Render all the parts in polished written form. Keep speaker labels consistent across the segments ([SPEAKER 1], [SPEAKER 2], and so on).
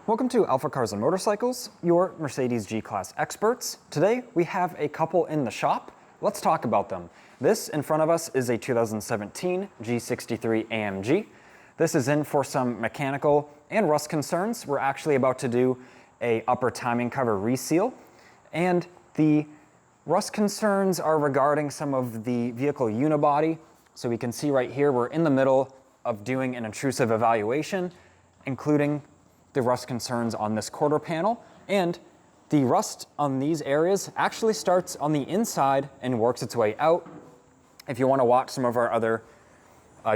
[SPEAKER 1] Welcome to AlphaCars and Motorcycles, your Mercedes G-Class experts. Today we have a couple in the shop. Let's talk about them. This in front of us is a 2017 G63 AMG. This is in for some mechanical and rust concerns. We're actually about to do a upper timing cover reseal, and the rust concerns are regarding some of the vehicle unibody. So we can see right here we're in the middle of doing an intrusive evaluation, including the rust concerns on this quarter panel, and the rust on these areas actually starts on the inside and works its way out. If you want to watch some of our other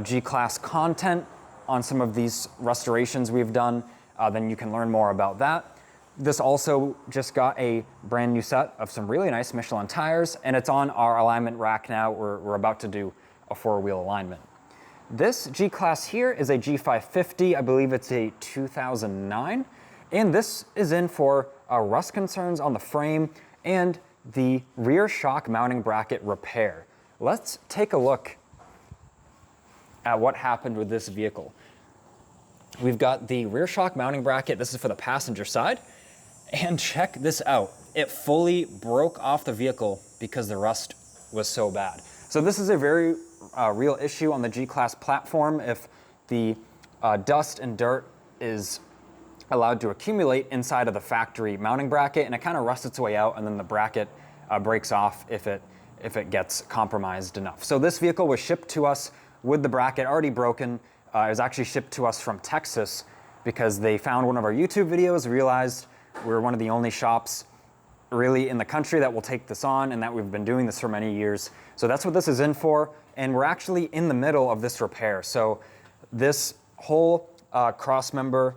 [SPEAKER 1] G-Class content on some of these restorations we've done, then you can learn more about that. This also just got a brand new set of some really nice Michelin tires, and it's on our alignment rack now. We're about to do a four-wheel alignment. This G-Class here is a G550, I believe it's a 2009, and this is in for rust concerns on the frame and the rear shock mounting bracket repair. Let's take a look at what happened with this vehicle. We've got the rear shock mounting bracket, this is for the passenger side, and check this out. It fully broke off the vehicle because the rust was so bad. So this is a very real issue on the G-Class platform. If the dust and dirt is allowed to accumulate inside of the factory mounting bracket, and it kind of rusts its way out, and then the bracket breaks off if it gets compromised enough. So this vehicle was shipped to us with the bracket already broken. It was actually shipped to us from Texas because they found one of our YouTube videos, realized we're one of the only shops really in the country that will take this on, and that we've been doing this for many years. So that's what this is in for, and we're actually in the middle of this repair. So this whole cross member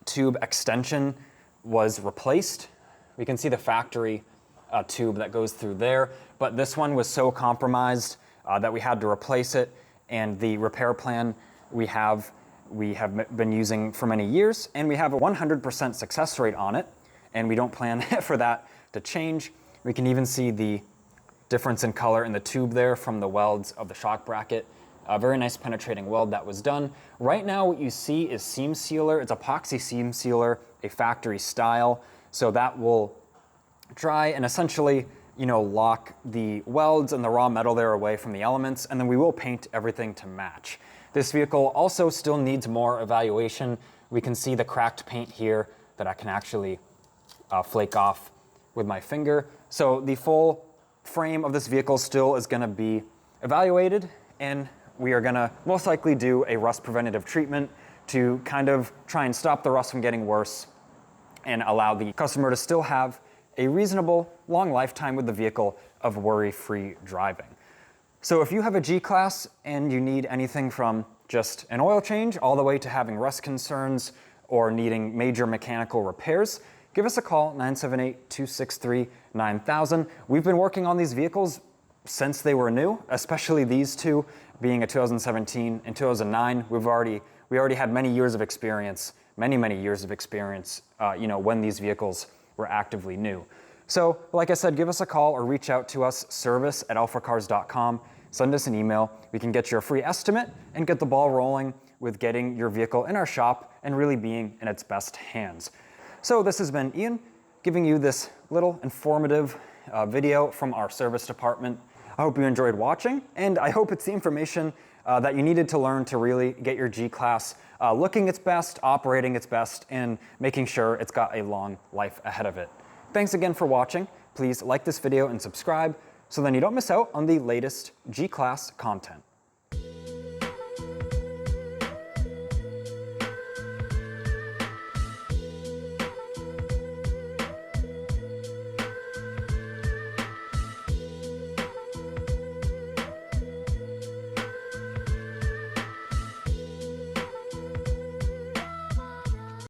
[SPEAKER 1] tube extension was replaced. We can see the factory tube that goes through there, but this one was so compromised that we had to replace it, and the repair plan we have been using for many years, and we have a 100% success rate on it, and we don't plan for that to change. We can even see the difference in color in the tube there from the welds of the shock bracket. A very nice penetrating weld that was done. Right now what you see is seam sealer. It's epoxy seam sealer, a factory style. So that will dry and essentially, lock the welds and the raw metal there away from the elements, and then we will paint everything to match. This vehicle also still needs more evaluation. We can see the cracked paint here that I can actually flake off with my finger. So the full frame of this vehicle still is gonna be evaluated, and we are gonna most likely do a rust preventative treatment to kind of try and stop the rust from getting worse and allow the customer to still have a reasonable long lifetime with the vehicle of worry-free driving. So if you have a G-Class and you need anything from just an oil change all the way to having rust concerns or needing major mechanical repairs, give us a call, 978-263-9000. We've been working on these vehicles since they were new, especially these two being a 2017 and 2009. We already had many years of experience, many years of experience, when these vehicles were actively new. So, like I said, give us a call or reach out to us, service@alphacars.com. Send us an email. We can get you a free estimate and get the ball rolling with getting your vehicle in our shop and really being in its best hands. So this has been Ian giving you this little informative video from our service department. I hope you enjoyed watching, and I hope it's the information that you needed to learn to really get your G-Class looking its best, operating its best, and making sure it's got a long life ahead of it. Thanks again for watching. Please like this video and subscribe so then you don't miss out on the latest G-Class content.